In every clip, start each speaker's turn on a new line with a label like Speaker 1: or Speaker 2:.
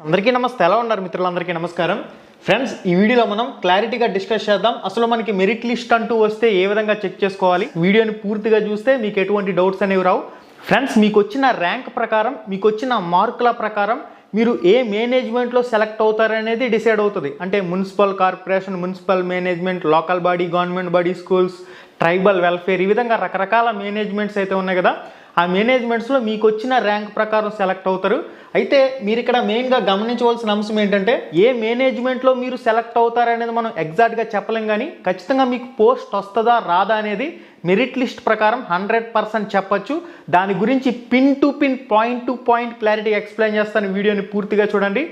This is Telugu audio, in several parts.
Speaker 1: అందరికీ నమస్తే. ఎలా ఉన్నారు మిత్రులందరికీ నమస్కారం. ఫ్రెండ్స్, ఈ వీడియోలో మనం క్లారిటీగా డిస్కస్ చేద్దాం. అసలు మనకి మెరిట్ లిస్ట్ అంటూ వస్తే ఏ విధంగా చెక్ చేసుకోవాలి, వీడియోని పూర్తిగా చూస్తే మీకు ఎటువంటి డౌట్స్ అనేవి రావు. ఫ్రెండ్స్, మీకు వచ్చిన ర్యాంక్ ప్రకారం, మీకు వచ్చిన మార్కుల ప్రకారం మీరు ఏ మేనేజ్మెంట్లో సెలెక్ట్ అవుతారనేది డిసైడ్ అవుతుంది. అంటే municipal corporation, municipal management, local body, government body, schools, tribal welfare, ఈ విధంగా రకరకాల మేనేజ్మెంట్స్ అయితే ఉన్నాయి కదా. ఆ మేనేజ్మెంట్స్లో మీకు వచ్చిన ర్యాంక్ ప్రకారం సెలెక్ట్ అవుతారు. అయితే మీరు ఇక్కడ మెయిన్గా గమనించవలసిన అంశం ఏంటంటే, ఏ మేనేజ్మెంట్లో మీరు సెలెక్ట్ అవుతారనేది మనం ఎగ్జాక్ట్గా చెప్పలేం, కానీ ఖచ్చితంగా మీకు పోస్ట్ వస్తుందా రాదా అనేది మెరిట్ లిస్ట్ ప్రకారం 100% చెప్పచ్చు. దాని గురించి pin to pin, point to point clarity explain చేస్తాను. వీడియోని పూర్తిగా చూడండి.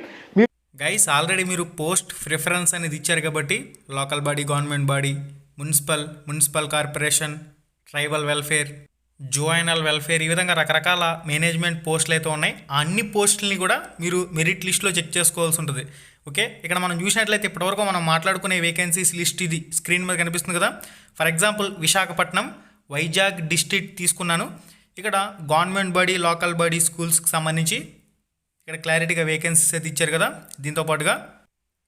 Speaker 2: గైస్, ఆల్రెడీ మీరు పోస్ట్ ప్రిఫరెన్స్ అనేది ఇచ్చారు కాబట్టి local body, government body, municipal corporation, tribal welfare, జోయినల్ వెల్ఫేర్, ఈ విధంగా రకరకాల మేనేజ్మెంట్ పోస్టులు అయితే ఉన్నాయి. ఆ అన్ని పోస్టులని కూడా మీరు మెరిట్ లిస్ట్లో చెక్ చేసుకోవాల్సి ఉంటుంది. ఓకే, ఇక్కడ మనం చూసినట్లయితే ఇప్పటివరకు మనం మాట్లాడుకునే వేకెన్సీస్ లిస్ట్ ఇది స్క్రీన్ మీద కనిపిస్తుంది కదా. For example Visakhapatnam, Vizag district తీసుకున్నాను. ఇక్కడ గవర్నమెంట్ బాడీ, లోకల్ బాడీ, స్కూల్స్కి సంబంధించి ఇక్కడ క్లారిటీగా వేకెన్సీస్ అయితే ఇచ్చారు కదా. దీంతోపాటుగా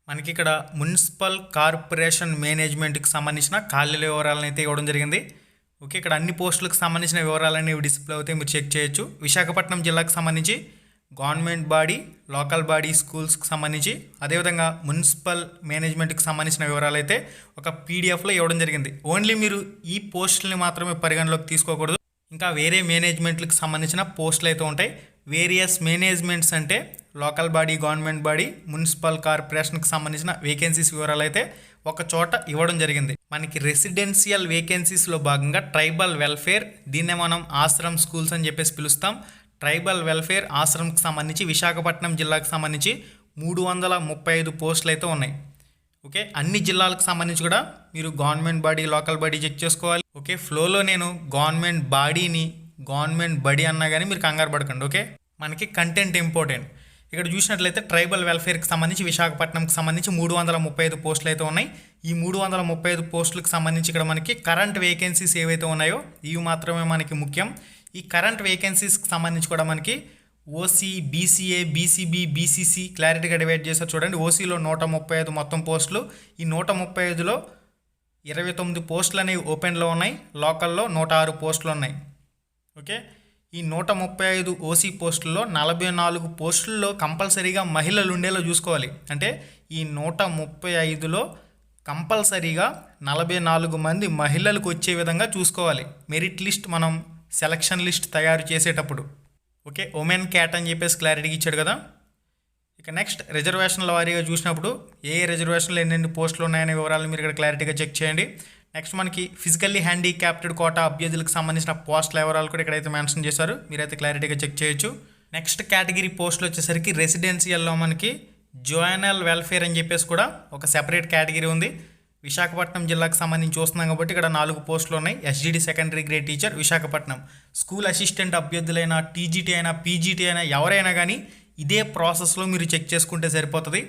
Speaker 2: మనకి ఇక్కడ మున్సిపల్ కార్పొరేషన్ మేనేజ్మెంట్కి సంబంధించిన ఖాళీల వివరాలను అయితే ఇవ్వడం జరిగింది. ఓకే, ఇక్కడ అన్ని పోస్టులకు సంబంధించిన వివరాలన్నీ డిస్ప్లే అవుతాయి, మీరు చెక్ చేయొచ్చు. విశాఖపట్నం జిల్లాకు సంబంధించి గవర్నమెంట్ బాడీ, లోకల్ బాడీ, స్కూల్స్కి సంబంధించి, అదేవిధంగా మున్సిపల్ మేనేజ్మెంట్కి సంబంధించిన వివరాలు అయితే ఒక పీడిఎఫ్లో ఇవ్వడం జరిగింది. ఓన్లీ మీరు ఈ పోస్టులని మాత్రమే పరిగణలోకి తీసుకోకూడదు. ఇంకా వేరే మేనేజ్మెంట్లకు సంబంధించిన పోస్టులు అయితే ఉంటాయి. వేరియస్ మేనేజ్మెంట్స్ అంటే local body, government body, municipal కార్పొరేషన్కి సంబంధించిన వేకెన్సీస్ వివరాలు అయితే ఒక చోట ఇవ్వడం జరిగింది. మనకి రెసిడెన్షియల్ వేకెన్సీస్లో భాగంగా ట్రైబల్ వెల్ఫేర్, దీన్నే మనం ఆశ్రమ్ స్కూల్స్ అని చెప్పేసి పిలుస్తాం. ట్రైబల్ వెల్ఫేర్ ఆశ్రమ్కి సంబంధించి విశాఖపట్నం జిల్లాకు సంబంధించి 335 పోస్టులు అయితే ఉన్నాయి. ఓకే, అన్ని జిల్లాలకు సంబంధించి కూడా మీరు government body, local body check చేసుకోవాలి. ఓకే, ఫ్లోలో నేను గవర్నమెంట్ బాడీని గవర్నమెంట్ బడి అన్నా కానీ మీరు కంగారు పడకండి. ఓకే, మనకి కంటెంట్ ఇంపార్టెంట్. ఇక్కడ చూసినట్లయితే ట్రైబల్ వెల్ఫేర్కి సంబంధించి విశాఖపట్నంకి సంబంధించి 335 పోస్టులు అయితే ఉన్నాయి. ఈ 335 పోస్టులకు సంబంధించి ఇక్కడ మనకి కరెంట్ వేకెన్సీస్ ఏవైతే ఉన్నాయో ఇవి మాత్రమే మనకి ముఖ్యం. ఈ కరెంట్ వేకెన్సీస్కి సంబంధించి కూడా మనకి ఓసీ, బీసీఏ, బీసీబీ, బీసీసీ క్లారిటీగా డివైడ్ చేశారు చూడండి. ఓసీలో 135 మొత్తం పోస్టులు. ఈ 135లో 29 పోస్టులు అనేవి ఓపెన్లో ఉన్నాయి. లోకల్లో 106 పోస్టులు ఉన్నాయి. ఓకే, ఈ 135 ఓసీ పోస్టుల్లో 44 పోస్టుల్లో కంపల్సరీగా మహిళలు ఉండేలా చూసుకోవాలి. అంటే ఈ 135లో కంపల్సరీగా 44 మంది మహిళలకు వచ్చే విధంగా చూసుకోవాలి మెరిట్ లిస్ట్ మనం సెలక్షన్ లిస్ట్ తయారు చేసేటప్పుడు. ఓకే, ఉమెన్ క్యాట్ అని చెప్పేసి క్లారిటీగా ఇచ్చాడు కదా. ఇక నెక్స్ట్ రిజర్వేషన్ల వారీగా చూసినప్పుడు ఏ రిజర్వేషన్లో ఎన్నెన్ని పోస్టులు ఉన్నాయనే వివరాలు మీరు ఇక్కడ క్లారిటీగా చెక్ చేయండి. నెక్స్ట్ మనకి ఫిజికల్లీ హ్యాండిక్యాప్టెడ్ కోటా అభ్యర్థులకు సంబంధించిన పోస్టుల వివరాలు కూడా ఇక్కడైతే మెన్షన్ చేశారు, మీరైతే క్లారిటీగా చెక్ చేయొచ్చు. నెక్స్ట్ కేటగిరీ పోస్టులు వచ్చేసరికి రెసిడెన్షియల్లో మనకి జోయినల్ వెల్ఫేర్ అని చెప్పేసి కూడా ఒక సెపరేట్ కేటగిరీ ఉంది. విశాఖపట్నం జిల్లాకు సంబంధించి చూస్తున్నాం కాబట్టి ఇక్కడ 4 పోస్టులు ఉన్నాయి. SGT secondary grade teacher Visakhapatnam. School assistant అభ్యర్థులైనా, టీజీటీ అయినా, పీజీటీ అయినా, ఎవరైనా కానీ ఇదే ప్రాసెస్లో మీరు చెక్ చేసుకుంటే సరిపోతుంది.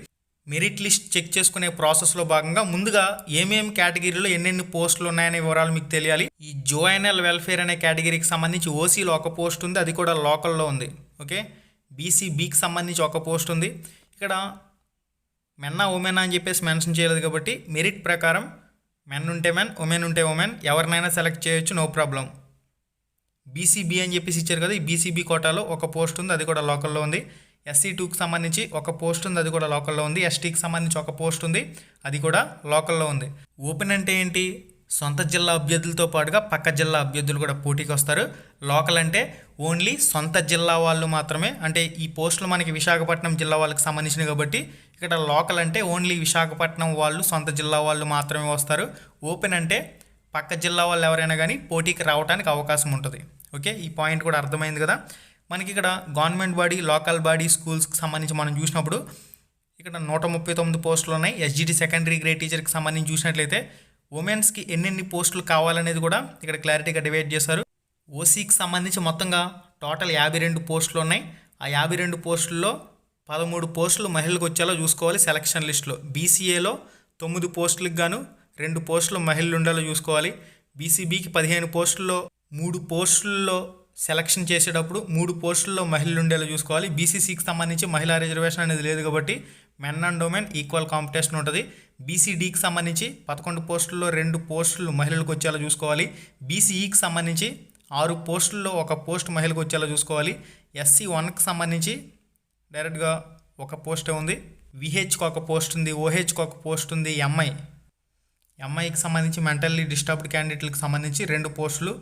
Speaker 2: మెరిట్ లిస్ట్ చెక్ చేసుకునే ప్రాసెస్లో భాగంగా ముందుగా ఏమేమి కేటగిరీలో ఎన్నెన్ని పోస్టులు ఉన్నాయనే వివరాలు మీకు తెలియాలి. ఈ జోయినల్ వెల్ఫేర్ అనే కేటగిరీకి సంబంధించి ఓసీలో ఒక పోస్ట్ ఉంది, అది కూడా లోకల్లో ఉంది. ఓకే, బీసీబీకి సంబంధించి ఒక పోస్ట్ ఉంది. ఇక్కడ మెన్నా ఉమెన్ అని చెప్పేసి మెన్షన్ చేయలేదు కాబట్టి మెరిట్ ప్రకారం మెన్ ఉంటే మెన్, ఉమెన్ ఉంటే ఉమెన్, ఎవరినైనా సెలెక్ట్ చేయొచ్చు, నో ప్రాబ్లం. బీసీబీ అని చెప్పేసి ఇచ్చారు కదా, ఈ బీసీబీ కోటాలో ఒక పోస్ట్ ఉంది, అది కూడా లోకల్లో ఉంది. SC2కి సంబంధించి ఒక పోస్ట్ ఉంది, అది కూడా లోకల్లో ఉంది. STకి సంబంధించి ఒక పోస్ట్ ఉంది, అది కూడా లోకల్లో ఉంది. ఓపెన్ అంటే ఏంటి? సొంత జిల్లా అభ్యర్థులతో పాటుగా పక్క జిల్లా అభ్యర్థులు కూడా పోటీకి వస్తారు. లోకల్ అంటే ఓన్లీ సొంత జిల్లా వాళ్ళు మాత్రమే. అంటే ఈ పోస్టులు మనకి విశాఖపట్నం జిల్లా వాళ్ళకి సంబంధించినవి కాబట్టి ఇక్కడ లోకల్ అంటే ఓన్లీ విశాఖపట్నం వాళ్ళు, సొంత జిల్లా వాళ్ళు మాత్రమే వస్తారు. ఓపెన్ అంటే పక్క జిల్లా వాళ్ళు ఎవరైనా కానీ పోటీకి రావడానికి అవకాశం ఉంటుంది. ఓకే, ఈ పాయింట్ కూడా అర్థమైంది కదా. మనకి ఇక్కడ గవర్నమెంట్ బాడీ, లోకల్ బాడీ, స్కూల్స్కి సంబంధించి మనం చూసినప్పుడు ఇక్కడ 139 పోస్టులు ఉన్నాయి. ఎస్జిటి సెకండరీ గ్రేడ్ టీచర్కి సంబంధించి చూసినట్లయితే ఉమెన్స్కి ఎన్నెన్ని పోస్టులు కావాలనేది కూడా ఇక్కడ క్లారిటీగా డివైడ్ చేశారు. ఓసీకి సంబంధించి మొత్తంగా టోటల్ 52 పోస్టులు ఉన్నాయి. ఆ 52 పోస్టుల్లో 13 పోస్టులు మహిళలకు వచ్చేలా చూసుకోవాలి సెలక్షన్ లిస్టులో. బీసీఏలో 9 పోస్టులకు గాను 2 పోస్టులు మహిళలు ఉండేలా చూసుకోవాలి. బీసీబీకి 15 పోస్టుల్లో 3 పోస్టుల్లో సెలక్షన్ చేసేటప్పుడు 3 పోస్టుల్లో మహిళలు ఉండేలా చూసుకోవాలి. బీసీసీకి సంబంధించి మహిళా రిజర్వేషన్ అనేది లేదు కాబట్టి men and women equal competition ఉంటుంది. బీసీడీకి సంబంధించి 11 పోస్టుల్లో 2 పోస్టులు మహిళలకు వచ్చేలా చూసుకోవాలి. బీసీఈకి సంబంధించి 6 పోస్టుల్లో 1 పోస్ట్ మహిళకు వచ్చేలా చూసుకోవాలి. SC1కి సంబంధించి డైరెక్ట్గా 1 పోస్టే ఉంది. విహెచ్కి 1 పోస్ట్ ఉంది. ఓహెచ్కి 1 పోస్ట్ ఉంది. ఎంఐకి సంబంధించి మెంటల్లీ డిస్టర్బ్డ్ క్యాండిడేట్లకు సంబంధించి 2 పోస్టులు.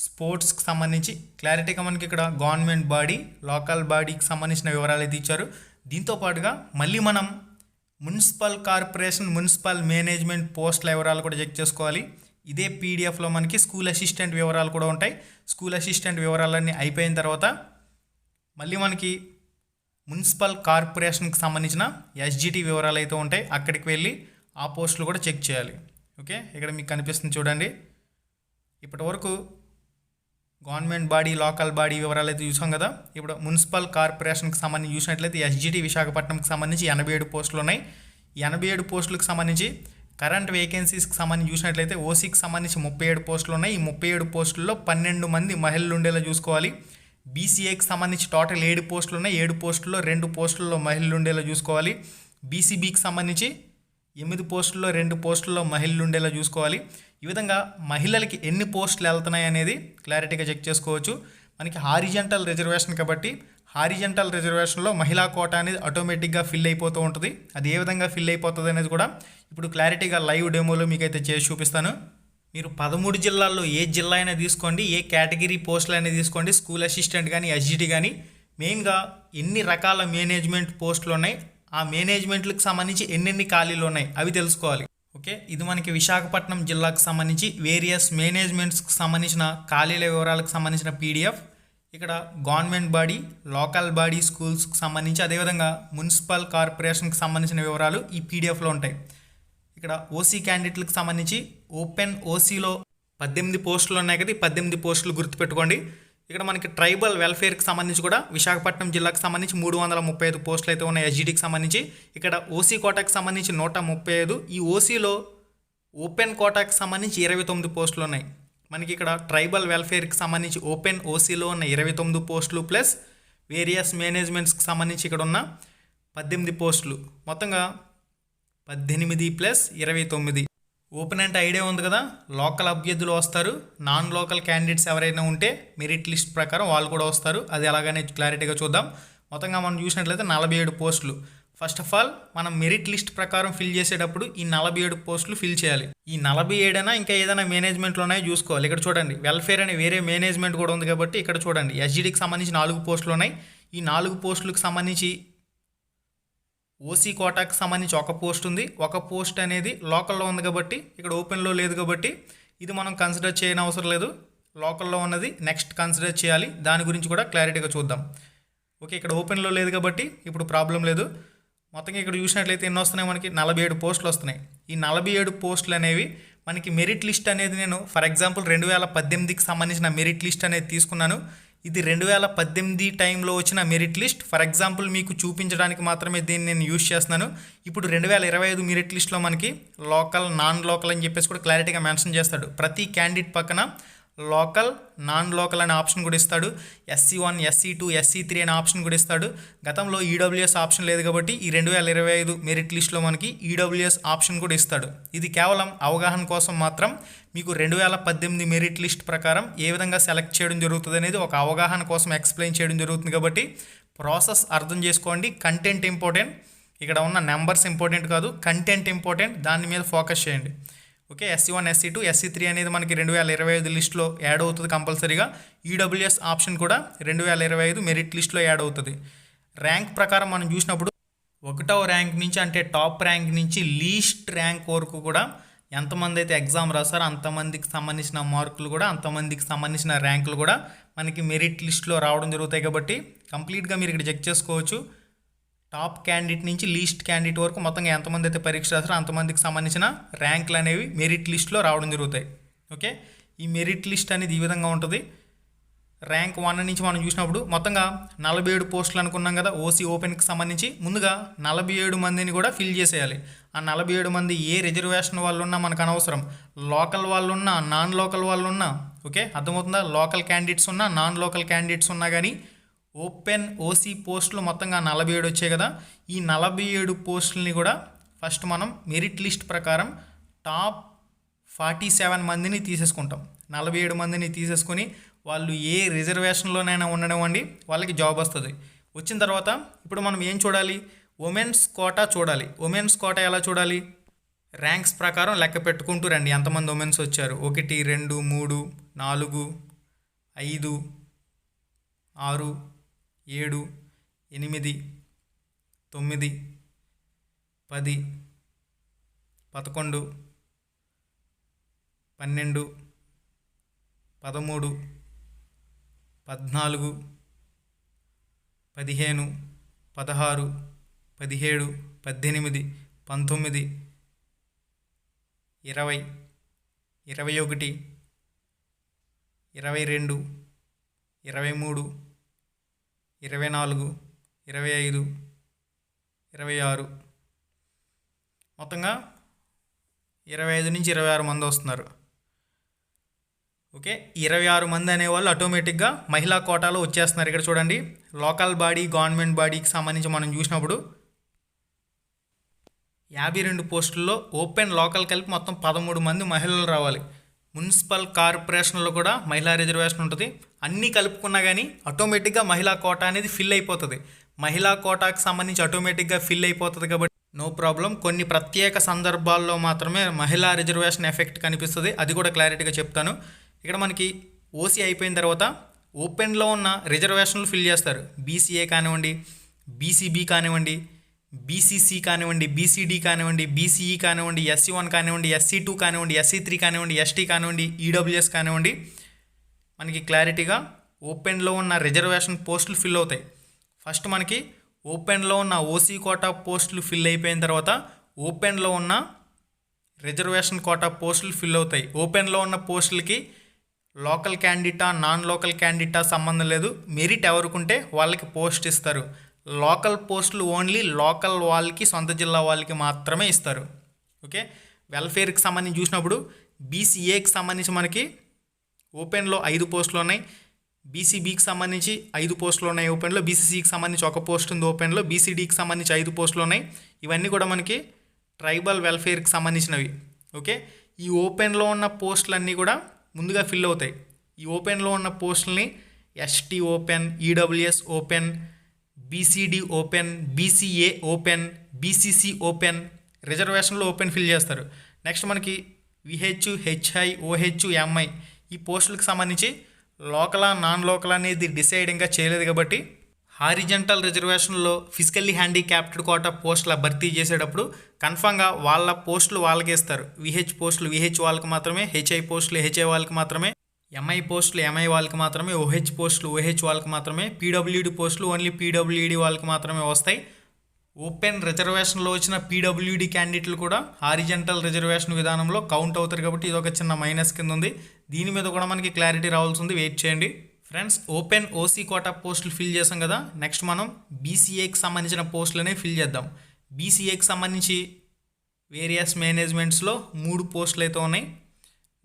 Speaker 2: స్పోర్ట్స్కి సంబంధించి క్లారిటీగా మనకి ఇక్కడ గవర్నమెంట్ బాడీ, లోకల్ బాడీకి సంబంధించిన వివరాలు అయితే ఇచ్చారు. దీంతో పాటుగా మళ్ళీ మనం మున్సిపల్ కార్పొరేషన్, మున్సిపల్ మేనేజ్మెంట్ పోస్టుల వివరాలు కూడా చెక్ చేసుకోవాలి. ఇదే పీడిఎఫ్లో మనకి స్కూల్ అసిస్టెంట్ వివరాలు కూడా ఉంటాయి. స్కూల్ అసిస్టెంట్ వివరాలన్నీ అయిపోయిన తర్వాత మళ్ళీ మనకి మున్సిపల్ కార్పొరేషన్కి సంబంధించిన ఎస్జిటి వివరాలు అయితే ఉంటాయి. అక్కడికి వెళ్ళి ఆ పోస్టులు కూడా చెక్ చేయాలి. ఓకే, ఇక్కడ మీకు కనిపిస్తుంది చూడండి. ఇప్పటి వరకు గవర్నమెంట్ బాడీ, లోకల్ బాడీ వివరాలు అయితే చూసాం కదా. ఇప్పుడు మున్సిపల్ కార్పొరేషన్కి సంబంధించి చూసినట్లయితే ఎస్జిటి విశాఖపట్నంకి సంబంధించి 87 పోస్టులు ఉన్నాయి. 87 పోస్టులకు సంబంధించి కరెంట్ వేకెన్సీస్కి సంబంధించి చూసినట్లయితే ఓసీకి సంబంధించి 37 పోస్టులు ఉన్నాయి. ఈ 37 పోస్టుల్లో 12 మంది మహిళలు ఉండేలా చూసుకోవాలి. బీసీఏకి సంబంధించి టోటల్ 7 పోస్టులు ఉన్నాయి. 7 పోస్టుల్లో 2 పోస్టుల్లో మహిళలు ఉండేలా చూసుకోవాలి. బీసీబీకి సంబంధించి 8 పోస్టుల్లో 2 పోస్టుల్లో మహిళలు ఉండేలా చూసుకోవాలి. ఈ విధంగా మహిళలకి ఎన్ని పోస్టులు వెళ్తున్నాయి అనేది క్లారిటీగా చెక్ చేసుకోవచ్చు. మనకి హారిజంటల్ రిజర్వేషన్ కాబట్టి హారిజంటల్ రిజర్వేషన్లో మహిళా కోటా అనేది ఆటోమేటిక్గా ఫిల్ అయిపోతూ ఉంటుంది. అది ఏ విధంగా ఫిల్ అయిపోతుంది అనేది కూడా ఇప్పుడు క్లారిటీగా లైవ్ డెమోలో మీకైతే చేసి చూపిస్తాను. మీరు 13 జిల్లాల్లో ఏ జిల్లా అయినా తీసుకోండి, ఏ కేటగిరీ పోస్టులు అయినా తీసుకోండి, స్కూల్ అసిస్టెంట్ కానీ ఎస్జిటి కానీ, మెయిన్గా ఎన్ని రకాల మేనేజ్మెంట్ పోస్టులు ఉన్నాయి, ఆ మేనేజ్మెంట్లకు సంబంధించి ఎన్నెన్ని ఖాళీలు ఉన్నాయి అవి తెలుసుకోవాలి. ఓకే, ఇది మనకి విశాఖపట్నం జిల్లాకు సంబంధించి వేరియస్ మేనేజ్మెంట్స్కి సంబంధించిన ఖాళీల వివరాలకు సంబంధించిన పీడిఎఫ్. ఇక్కడ గవర్నమెంట్ బాడీ, లోకల్ బాడీ, స్కూల్స్కి సంబంధించి, అదేవిధంగా మున్సిపల్ కార్పొరేషన్కి సంబంధించిన వివరాలు ఈ పీడిఎఫ్లో ఉంటాయి. ఇక్కడ ఓసీ క్యాండిడేట్లకు సంబంధించి ఓపెన్ ఓసీలో 18 పోస్టులు ఉన్నాయి కదా. ఈ 18 పోస్టులు గుర్తుపెట్టుకోండి. ఇక్కడ మనకి ట్రైబల్ వెల్ఫేర్కి సంబంధించి కూడా విశాఖపట్నం జిల్లాకు సంబంధించి 335 పోస్టులు అయితే ఉన్నాయి ఎస్జిటికి సంబంధించి. ఇక్కడ ఓసీ కోటాకి సంబంధించి 135. ఈ ఓసీలో ఓపెన్ కోటాకి సంబంధించి 29 పోస్టులు ఉన్నాయి. మనకి ఇక్కడ ట్రైబల్ వెల్ఫేర్కి సంబంధించి ఓపెన్ ఓసీలో ఉన్న 29 పోస్టులు ప్లస్ వేరియస్ మేనేజ్మెంట్స్కి సంబంధించి ఇక్కడ ఉన్న 18 పోస్టులు, మొత్తంగా 18 ప్లస్ 29. ఓపెన్ అంటే ఐడియా ఉంది కదా. లోకల్ అభ్యర్థులు వస్తారు, నాన్ లోకల్ క్యాండిడేట్స్ ఎవరైనా ఉంటే మెరిట్ లిస్ట్ ప్రకారం వాళ్ళు కూడా వస్తారు. అది ఎలాగనే క్లారిటీగా చూద్దాం. మొత్తంగా మనం చూసినట్లయితే 47 పోస్టులు. ఫస్ట్ ఆఫ్ ఆల్ మనం మెరిట్ లిస్ట్ ప్రకారం ఫిల్ చేసేటప్పుడు ఈ 47 పోస్టులు ఫిల్ చేయాలి. ఈ 47 అయినా ఇంకా ఏదైనా మేనేజ్మెంట్లో ఉన్నాయో చూసుకోవాలి. ఇక్కడ చూడండి, వెల్ఫేర్ అనే వేరే మేనేజ్మెంట్ కూడా ఉంది కాబట్టి ఇక్కడ చూడండి ఎస్జిటికి సంబంధించి 4 పోస్టులు ఉన్నాయి. ఈ 4 పోస్టులకు సంబంధించి ఓసీ కోటాకి సంబంధించి 1 పోస్ట్ ఉంది. 1 పోస్ట్ అనేది లోకల్లో ఉంది కాబట్టి ఇక్కడ ఓపెన్లో లేదు కాబట్టి ఇది మనం కన్సిడర్ చేయని అవసరం లేదు. లోకల్లో ఉన్నది నెక్స్ట్ కన్సిడర్ చేయాలి. దాని గురించి కూడా క్లారిటీగా చూద్దాం. ఓకే, ఇక్కడ ఓపెన్లో లేదు కాబట్టి ఇప్పుడు ప్రాబ్లం లేదు. మొత్తంగా ఇక్కడ చూసినట్లయితే ఎన్ని వస్తున్నాయి, మనకి 47 పోస్టులు వస్తున్నాయి. ఈ 47 పోస్టులు అనేవి మనకి మెరిట్ లిస్ట్ అనేది నేను ఫర్ ఎగ్జాంపుల్ 2018కి సంబంధించిన మెరిట్ లిస్ట్ అనేది తీసుకున్నాను. ఇది 2018 టైంలో వచ్చిన మెరిట్ లిస్ట్. ఫర్ ఎగ్జాంపుల్ మీకు చూపించడానికి మాత్రమే దీన్ని నేను యూజ్ చేస్తున్నాను. ఇప్పుడు 2025 మెరిట్ లిస్ట్లో మనకి లోకల్, నాన్ లోకల్ అని చెప్పేసి కూడా క్లారిటీగా మెన్షన్ చేస్తాడు. ప్రతి క్యాండిడేట్ పక్కన లోకల్, నాన్ లోకల్ అనే ఆప్షన్ కూడా ఇస్తాడు. SC1, SC2, SC3 అనే ఆప్షన్ కూడా ఇస్తాడు. గతంలో ఈడబ్ల్యూఎస్ ఆప్షన్ లేదు కాబట్టి ఈ 2025 మెరిట్ లిస్ట్లో మనకి ఈడబ్ల్యూఎస్ ఆప్షన్ కూడా ఇస్తాడు. ఇది కేవలం అవగాహన కోసం మాత్రం. మీకు 2018 మెరిట్ లిస్ట్ ప్రకారం ఏ విధంగా సెలెక్ట్ చేయడం జరుగుతుంది అనేది ఒక అవగాహన కోసం ఎక్స్ప్లెయిన్ చేయడం జరుగుతుంది కాబట్టి ప్రాసెస్ అర్థం చేసుకోండి. కంటెంట్ ఇంపార్టెంట్, ఇక్కడ ఉన్న నెంబర్స్ ఇంపార్టెంట్ కాదు, కంటెంట్ ఇంపార్టెంట్. దాని మీద ఫోకస్ చేయండి. ఓకే, SC1, SC2, SC3 అనేది మనకి 2025 లిస్ట్లో యాడ్ అవుతుంది కంపల్సరీగా. ఈడబ్ల్యూఎస్ ఆప్షన్ కూడా 2025 మెరిట్ లిస్ట్లో యాడ్ అవుతుంది. ర్యాంక్ ప్రకారం మనం చూసినప్పుడు 1వ ర్యాంక్ నుంచి అంటే టాప్ ర్యాంక్ నుంచి లీస్ట్ ర్యాంక్ వరకు కూడా ఎంతమంది అయితే ఎగ్జామ్ రాస్తారో అంతమందికి సంబంధించిన మార్కులు కూడా, అంతమందికి సంబంధించిన ర్యాంకులు కూడా మనకి మెరిట్ లిస్ట్లో రావడం జరుగుతాయి. కాబట్టి కంప్లీట్గా మీరు ఇక్కడ చెక్ చేసుకోవచ్చు. టాప్ క్యాండిడేట్ నుంచి లీస్ట్ క్యాండిడేట్ వరకు మొత్తంగా ఎంతమంది అయితే పరీక్ష రాస్తారో అంతమందికి సంబంధించిన ర్యాంకులు అనేవి మెరిట్ లిస్ట్లో రావడం జరుగుతాయి. ఓకే, ఈ మెరిట్ లిస్ట్ అనేది ఈ విధంగా ఉంటుంది. ర్యాంక్ 1 నుంచి మనం చూసినప్పుడు మొత్తంగా 47 పోస్టులు అనుకున్నాం కదా ఓసీ ఓపెన్కి సంబంధించి. ముందుగా 47 మందిని కూడా ఫిల్ చేసేయాలి. ఆ 47 మంది ఏ రిజర్వేషన్ వాళ్ళు ఉన్నా మనకు అనవసరం. లోకల్ వాళ్ళు ఉన్నా, నాన్ లోకల్ వాళ్ళు ఉన్నా, ఓకే, అర్థమవుతుందా? లోకల్ క్యాండిడేట్స్ ఉన్నా నాన్ లోకల్ క్యాండిడేట్స్ ఉన్నా కానీ ఓపెన్ ఓసీ పోస్టులు మొత్తంగా 47 వచ్చాయి కదా. ఈ 47 పోస్టులని కూడా ఫస్ట్ మనం మెరిట్ లిస్ట్ ప్రకారం టాప్ 47 మందిని తీసేసుకుంటాం. 47 మందిని తీసేసుకొని వాళ్ళు ఏ రిజర్వేషన్లోనైనా ఉండనివ్వండి, వాళ్ళకి జాబ్ వస్తుంది. వచ్చిన తర్వాత ఇప్పుడు మనం ఏం చూడాలి? ఉమెన్స్ కోటా చూడాలి. ఉమెన్స్ కోటా ఎలా చూడాలి? ర్యాంక్స్ ప్రకారం లెక్క పెట్టుకుంటూ రండి. ఎంతమంది ఉమెన్స్ వచ్చారు? 1 2 3 4 5 6 7 8 9 10 11 12 13 14 15 16 17 18 19 20 21 22 23 24 25 26 మొత్తంగా 25 నుంచి 26 మంది వస్తున్నారు. ఓకే, 26 మంది అనేవాళ్ళు ఆటోమేటిక్గా మహిళా కోటాలో వచ్చేస్తున్నారు. ఇక్కడ చూడండి, లోకల్ బాడీ గవర్నమెంట్ బాడీకి సంబంధించి మనం చూసినప్పుడు 52 పోస్టుల్లో ఓపెన్ లోకల్ కలిపి మొత్తం 13 మంది మహిళలు రావాలి. మున్సిపల్ కార్పొరేషన్లో కూడా మహిళా రిజర్వేషన్ ఉంటుంది. అన్నీ కలుపుకున్నా కానీ ఆటోమేటిక్గా మహిళా కోటా అనేది ఫిల్ అయిపోతుంది. మహిళా కోటాకి సంబంధించి ఆటోమేటిక్గా ఫిల్ అయిపోతుంది కాబట్టి నో ప్రాబ్లం. కొన్ని ప్రత్యేక సందర్భాల్లో మాత్రమే మహిళా రిజర్వేషన్ ఎఫెక్ట్ కనిపిస్తుంది. అది కూడా క్లారిటీగా చెప్తాను. ఇక్కడ మనకి ఓసీ అయిపోయిన తర్వాత ఓపెన్లో ఉన్న రిజర్వేషన్లు ఫిల్ చేస్తారు. బీసీఏ కానివ్వండి, బీసీబీ కానివ్వండి, బీసీసీ కానివ్వండి, బీసీడీ కానివ్వండి, బీసీఈ కానివ్వండి, ఎస్సీ1 కానివ్వండి, ఎస్సీ2 కానివ్వండి, ఎస్సీ3 కానివ్వండి, ఎస్టీ కానివ్వండి, ఈడబ్ల్యూఎస్ కానివ్వండి, మనకి క్లారిటీగా ఓపెన్లో ఉన్న రిజర్వేషన్ పోస్టులు ఫిల్ అవుతాయి. ఫస్ట్ మనకి ఓపెన్లో ఉన్న ఓసీ కోటా పోస్టులు ఫిల్ అయిపోయిన తర్వాత ఓపెన్లో ఉన్న రిజర్వేషన్ కోటా పోస్టులు ఫిల్ అవుతాయి. ఓపెన్లో ఉన్న పోస్టులకి లోకల్ క్యాండిడేటా నాన్ లోకల్ క్యాండిడేటా సంబంధం లేదు. మెరిట్ ఎవరుకుంటే వాళ్ళకి పోస్ట్ ఇస్తారు. లోకల్ పోస్టులు ఓన్లీ లోకల్ వాళ్ళకి, సొంత జిల్లా వాళ్ళకి మాత్రమే ఇస్తారు. ఓకే, వెల్ఫేర్కి సంబంధించి చూసినప్పుడు బీసీఏకి సంబంధించి మనకి ఓపెన్లో 5 పోస్టులు ఉన్నాయి. బీసీబీకి సంబంధించి 5 పోస్టులు ఉన్నాయి ఓపెన్లో. బీసీసీకి సంబంధించి 1 పోస్ట్ ఉంది ఓపెన్లో. బీసీడీకి సంబంధించి 5 పోస్టులు ఉన్నాయి. ఇవన్నీ కూడా మనకి ట్రైబల్ వెల్ఫేర్కి సంబంధించినవి. ఓకే, ఈ ఓపెన్లో ఉన్న పోస్టులన్నీ కూడా ముందుగా ఫిల్ అవుతాయి. ఈ ఓపెన్లో ఉన్న పోస్టులని ST open, EWS open, BCD open, BCA open, BCC open, రిజర్వేషన్లో ఓపెన్ ఫిల్ చేస్తారు. నెక్స్ట్ మనకి విహెచ్, హెచ్ఐ, ఓహెచ్, ఎంఐ ఈ పోస్టులకు సంబంధించి లోకలా నాన్ లోకల్ అనేది డిసైడ్ ఇంకా చేయలేదు కాబట్టి హారిజంటల్ రిజర్వేషన్లో ఫిజికల్లీ హ్యాండిక్యాప్డ్ కోటా పోస్టుల భర్తీ చేసేటప్పుడు కన్ఫామ్గా వాళ్ళ పోస్టులు వాళ్ళకే ఇస్తారు. విహెచ్ పోస్టులు విహెచ్ వాళ్ళకి మాత్రమే, హెచ్ఐ పోస్టులు హెచ్ఐ వాళ్ళకి మాత్రమే, ఎంఐ పోస్టులు ఎంఐ వాళ్ళకి మాత్రమే, ఓహెచ్ పోస్టులు ఓహెచ్ వాళ్ళకి మాత్రమే, పీడబ్ల్యూడీ పోస్టులు ఓన్లీ పీడబ్ల్యూడీ వాళ్ళకి మాత్రమే వస్తాయి. ఓపెన్ రిజర్వేషన్లో వచ్చిన పీడబ్ల్యూడీ క్యాండిడేట్లు కూడా హారిజంటల్ రిజర్వేషన్ విధానంలో కౌంట్ అవుతారు కాబట్టి ఇది ఒక చిన్న మైనస్ కింద ఉంది. దీని మీద కూడా మనకి క్లారిటీ రావాల్సి ఉంది, వెయిట్ చేయండి ఫ్రెండ్స్. ఓపెన్ ఓసీ కోటా పోస్టులు ఫిల్ చేసాం కదా. నెక్స్ట్ మనం బీసీఏకి సంబంధించిన పోస్టులనే ఫిల్ చేద్దాం. బీసీఏకి సంబంధించి వేరియస్ మేనేజ్మెంట్స్లో 3 పోస్టులు అయితే ఉన్నాయి.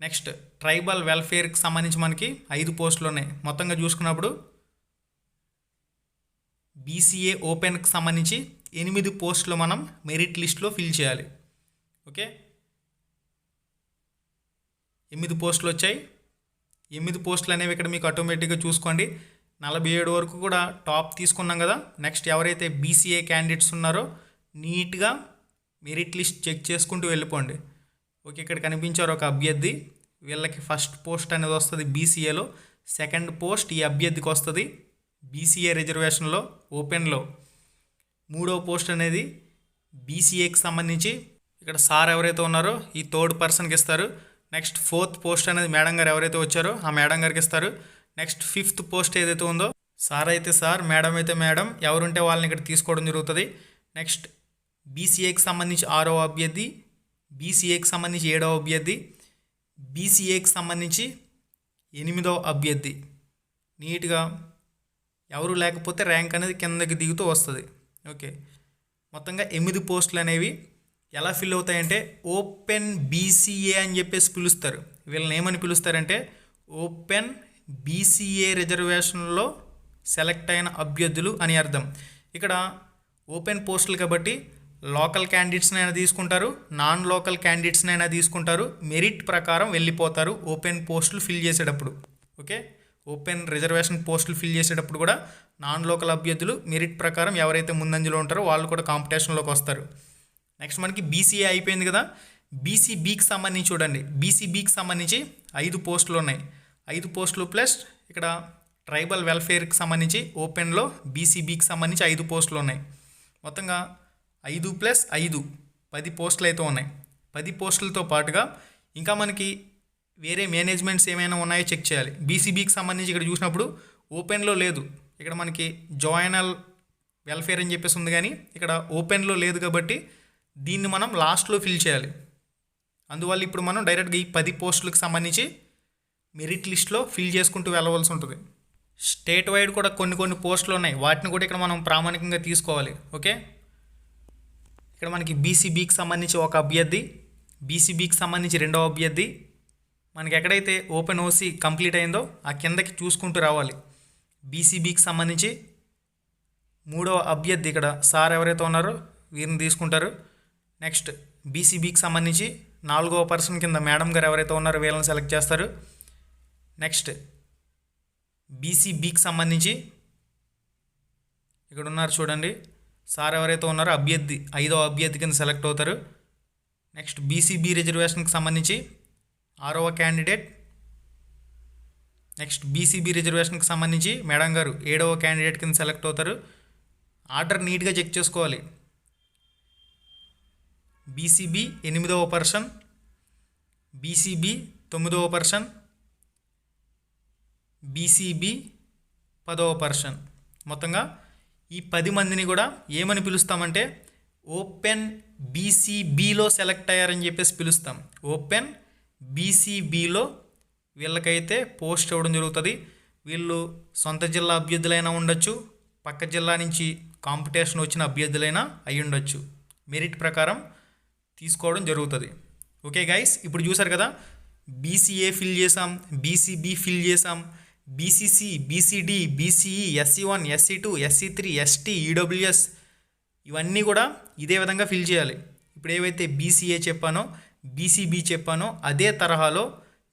Speaker 2: నెక్స్ట్ ట్రైబల్ వెల్ఫేర్కి సంబంధించి మనకి 5 పోస్టులు ఉన్నాయి. మొత్తంగా చూసుకున్నప్పుడు బీసీఏ ఓపెన్కి సంబంధించి 8 పోస్టులు మనం మెరిట్ లిస్ట్లో ఫిల్ చేయాలి. ఓకే, 8 పోస్టులు వచ్చాయి. 8 పోస్టులు అనేవి ఇక్కడ మీకు ఆటోమేటిక్గా చూసుకోండి. 47 వరకు కూడా టాప్ తీసుకున్నాం కదా. నెక్స్ట్ ఎవరైతే బీసీఏ క్యాండిడేట్స్ ఉన్నారో నీట్గా మెరిట్ లిస్ట్ చెక్ చేసుకుంటూ వెళ్ళిపోండి. ఓకే, ఇక్కడ కనిపించారు ఒక అభ్యర్థి, వీళ్ళకి ఫస్ట్ పోస్ట్ అనేది వస్తుంది బీసీఏలో. సెకండ్ పోస్ట్ ఈ అభ్యర్థికి వస్తుంది బీసీఏ రిజర్వేషన్లో ఓపెన్లో. 3వ పోస్ట్ అనేది బీసీఏకి సంబంధించి ఇక్కడ సార్ ఎవరైతే ఉన్నారో ఈ 3rd పర్సన్కి ఇస్తారు. నెక్స్ట్ 4th పోస్ట్ అనేది మేడం గారు ఎవరైతే వచ్చారో ఆ మేడం గారికి ఇస్తారు. నెక్స్ట్ 5th పోస్ట్ ఏదైతే ఉందో సార్ అయితే సార్, మేడం అయితే మేడం, ఎవరుంటే వాళ్ళని ఇక్కడ తీసుకోవడం జరుగుతుంది. నెక్స్ట్ బీసీఏకి సంబంధించి 6వ అభ్యర్థి, బీసీఏకి సంబంధించి 7వ అభ్యర్థి, బీసీఏకి సంబంధించి 8వ అభ్యర్థి. నీట్గా ఎవరు లేకపోతే ర్యాంక్ అనేది కిందకి దిగుతూ వస్తుంది. ఓకే, మొత్తంగా 8 పోస్టులు అనేవి ఎలా ఫిల్ అవుతాయంటే ఓపెన్ బీసీఏ అని చెప్పేసి పిలుస్తారు. వీళ్ళని ఏమని పిలుస్తారంటే ఓపెన్ బీసీఏ రిజర్వేషన్లో సెలెక్ట్ అయిన అభ్యర్థులు అని అర్థం. ఇక్కడ ఓపెన్ పోస్టులు కాబట్టి లోకల్ క్యాండిడేట్స్నైనా తీసుకుంటారు, నాన్ లోకల్ క్యాండిడేట్స్నైనా తీసుకుంటారు. మెరిట్ ప్రకారం వెళ్ళిపోతారు ఓపెన్ పోస్టులు ఫిల్ చేసేటప్పుడు. ఓకే, ఓపెన్ రిజర్వేషన్ పోస్టులు ఫిల్ చేసేటప్పుడు కూడా నాన్ లోకల్ అభ్యర్థులు మెరిట్ ప్రకారం ఎవరైతే ముందంజలో ఉంటారో వాళ్ళు కూడా కాంపిటీషన్లోకి వస్తారు. నెక్స్ట్ మనకి బీసీఏ అయిపోయింది కదా. బీసీబీకి సంబంధించి చూడండి. బీసీబీకి సంబంధించి 5 పోస్టులు ఉన్నాయి. 5 పోస్టులు ప్లస్ ఇక్కడ ట్రైబల్ వెల్ఫేర్కి సంబంధించి ఓపెన్లో బీసీబీకి సంబంధించి 5 పోస్టులు ఉన్నాయి. మొత్తంగా 5 + 5 10 పోస్టులు అయితే ఉన్నాయి. 10 పోస్టులతో పాటుగా ఇంకా మనకి వేరే మేనేజ్మెంట్స్ ఏమైనా ఉన్నాయో చెక్ చేయాలి. బీసీబీకి సంబంధించి ఇక్కడ చూసినప్పుడు ఓపెన్లో లేదు, ఇక్కడ మనకి జాయినల్ వెల్ఫేర్ అని చెప్పేసి ఉంది, కానీ ఇక్కడ ఓపెన్లో లేదు కాబట్టి దీన్ని మనం లాస్ట్లో ఫిల్ చేయాలి. అందువల్ల ఇప్పుడు మనం డైరెక్ట్గా ఈ 10 పోస్టులకు సంబంధించి మెరిట్ లిస్ట్లో ఫిల్ చేసుకుంటూ వెళ్ళవలసి ఉంటుంది. స్టేట్ వైడ్ కూడా కొన్ని పోస్టులు ఉన్నాయి, వాటిని కూడా ఇక్కడ మనం ప్రామాణికంగా తీసుకోవాలి. ఓకే, ఇక్కడ మనకి బీసీబీకి సంబంధించి ఒక అభ్యర్థి, బీసీబీకి సంబంధించి 2వ అభ్యర్థి, మనకి ఎక్కడైతే ఓపెన్ ఓసీ కంప్లీట్ అయిందో ఆ కిందకి చూసుకుంటూ రావాలి. బీసీబీకి సంబంధించి 3వ అభ్యర్థి ఇక్కడ సార్ ఎవరైతే ఉన్నారో వీరిని తీసుకుంటారు. నెక్స్ట్ బీసీబీకి సంబంధించి 4వ పర్సన్ కింద మేడం గారు ఎవరైతే ఉన్నారో వీళ్ళని సెలెక్ట్ చేస్తారు. నెక్స్ట్ బీసీబీకి సంబంధించి ఇక్కడ ఉన్నారు చూడండి, సార్ ఎవరైతే ఉన్నారో అభ్యర్థి 5వ అభ్యర్థి కింద సెలెక్ట్ అవుతారు. నెక్స్ట్ బీసీబీ రిజర్వేషన్కి సంబంధించి 6వ క్యాండిడేట్. నెక్స్ట్ బీసీబీ రిజర్వేషన్కి సంబంధించి మేడం గారు 7వ క్యాండిడేట్ కింద సెలెక్ట్ అవుతారు. ఆర్డర్ నీట్గా చెక్ చేసుకోవాలి. బీసీబీ 8వ పర్సన్, బీసీబీ 9వ పర్సన్, బీసీబీ 10వ పర్సన్. మొత్తంగా ఈ 10 మందిని కూడా ఏమని పిలుస్తామంటే ఓపెన్ బీసీబీలో సెలెక్ట్ అయ్యారని చెప్పేసి పిలుస్తాం. ఓపెన్ బీసీబీలో వీళ్ళకైతే పోస్ట్ ఇవ్వడం జరుగుతుంది. వీళ్ళు సొంత జిల్లా అభ్యర్థులైనా ఉండొచ్చు, పక్క జిల్లా నుంచి కాంపిటీషన్ వచ్చిన అభ్యర్థులైనా అయి ఉండొచ్చు. మెరిట్ ప్రకారం తీసుకోవడం జరుగుతుంది. ఓకే గైస్, ఇప్పుడు చూసారు కదా, బీసీఏ ఫిల్ చేసాం, బీసీబీ ఫిల్ చేసాం, BCC, BCD, BCE, SC1, SC2, SC3, ST, EWS ఇవన్నీ కూడా ఇదే విధంగా ఫిల్ చేయాలి. ఇప్పుడు ఏవైతే బీసీఏ చెప్పానో, బీసీబీ చెప్పానో అదే తరహాలో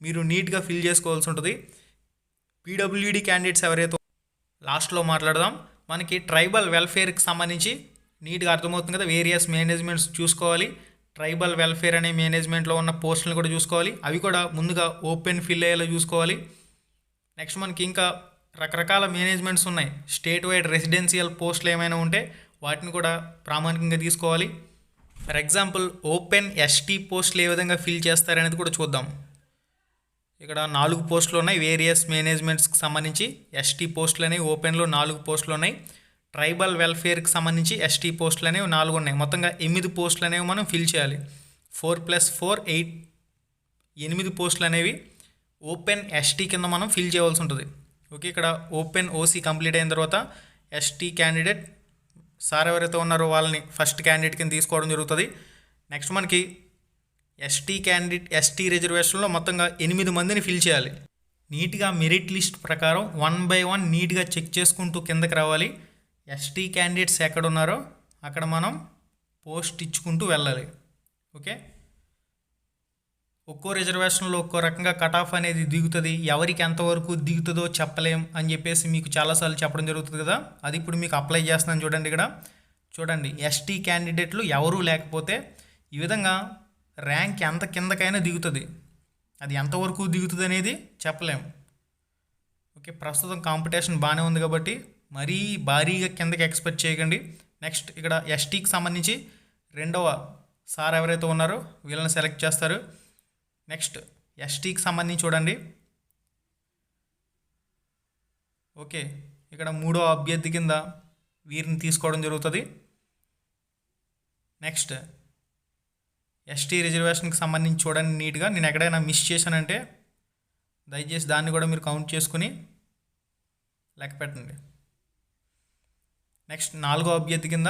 Speaker 2: మీరు నీట్గా ఫిల్ చేసుకోవాల్సి ఉంటుంది. పీడబ్ల్యూడీ క్యాండిడేట్స్ ఎవరైతే లాస్ట్లో మాట్లాడదాం. మనకి ట్రైబల్ వెల్ఫేర్కి సంబంధించి నీట్గా అర్థమవుతుంది కదా, వేరియస్ మేనేజ్మెంట్స్ చూసుకోవాలి. ట్రైబల్ వెల్ఫేర్ అనే మేనేజ్మెంట్లో ఉన్న పోస్టులను కూడా చూసుకోవాలి. అవి కూడా ముందుగా ఓపెన్ ఫిల్ అయ్యేలా చూసుకోవాలి. నెక్స్ట్ మనకి ఇంకా రకరకాల మేనేజ్మెంట్స్ ఉన్నాయి. స్టేట్ వైడ్ రెసిడెన్షియల్ పోస్టులు ఏమైనా ఉంటే వాటిని కూడా ప్రామాణికంగా తీసుకోవాలి. ఫర్ ఎగ్జాంపుల్ ఓపెన్ ఎస్టీ పోస్టులు ఏ విధంగా ఫిల్ చేస్తారనేది కూడా చూద్దాం. ఇక్కడ 4 పోస్టులు ఉన్నాయి వేరియస్ మేనేజ్మెంట్స్కి సంబంధించి. ఎస్టీ పోస్టులు అనేవి ఓపెన్లో 4 పోస్టులు ఉన్నాయి. ట్రైబల్ వెల్ఫేర్కి సంబంధించి ఎస్టీ పోస్టులు అనేవి 4 ఉన్నాయి. మొత్తంగా 8 పోస్టులు అనేవి మనం ఫిల్ చేయాలి. 4 + 4 8 8 పోస్టులు అనేవి ఓపెన్ ఎస్టీ కింద మనం ఫిల్ చేయవలసి ఉంటుంది. ఓకే, ఇక్కడ ఓపెన్ ఓసీ కంప్లీట్ అయిన తర్వాత ఎస్టీ క్యాండిడేట్ సార్ ఎవరైతే ఉన్నారో వాళ్ళని ఫస్ట్ క్యాండిడేట్ కింద తీసుకోవడం జరుగుతుంది. నెక్స్ట్ మనకి ఎస్టీ క్యాండిడేట్ ఎస్టీ రిజర్వేషన్లో మొత్తంగా 8 మందిని ఫిల్ చేయాలి. నీట్గా మెరిట్ లిస్ట్ ప్రకారం 1 by 1 నీట్గా చెక్ చేసుకుంటూ కిందకి రావాలి. ఎస్టీ క్యాండిడేట్స్ ఎక్కడ ఉన్నారో అక్కడ మనం పోస్ట్ ఇచ్చుకుంటూ వెళ్ళాలి. ఓకే, ఒక్కో రిజర్వేషన్లో ఒక్కో రకంగా కట్ ఆఫ్ అనేది దిగుతుంది. ఎవరికి ఎంతవరకు దిగుతుందో చెప్పలేం అని చెప్పేసి మీకు చాలాసార్లు చెప్పడం జరుగుతుంది కదా, అది ఇప్పుడు మీకు అప్లై చేస్తున్నాను చూడండి. ఇక్కడ చూడండి, ఎస్టీ క్యాండిడేట్లు ఎవరూ లేకపోతే ఈ విధంగా ర్యాంక్ ఎంత కిందకైనా దిగుతుంది. అది ఎంతవరకు దిగుతుంది అనేది చెప్పలేం. ఓకే, ప్రస్తుతం కాంపిటీషన్ బాగానే ఉంది కాబట్టి మరీ భారీగా కిందకి ఎక్స్పెక్ట్ చేయకండి. నెక్స్ట్ ఇక్కడ ఎస్టీకి సంబంధించి 2వ సార్ ఎవరైతే ఉన్నారో వీళ్ళని సెలెక్ట్ చేస్తారు. నెక్స్ట్ ఎస్టీకి సంబంధించి చూడండి. ఓకే, ఇక్కడ 3వ అభ్యర్థి కింద వీరిని తీసుకోవడం జరుగుతుంది. నెక్స్ట్ ఎస్టీ రిజర్వేషన్కి సంబంధించి చూడండి నీట్గా. నేను ఎక్కడైనా మిస్ చేశానంటే దయచేసి దాన్ని కూడా మీరు కౌంట్ చేసుకుని లెక్క పెట్టండి. నెక్స్ట్ 4వ అభ్యర్థి కింద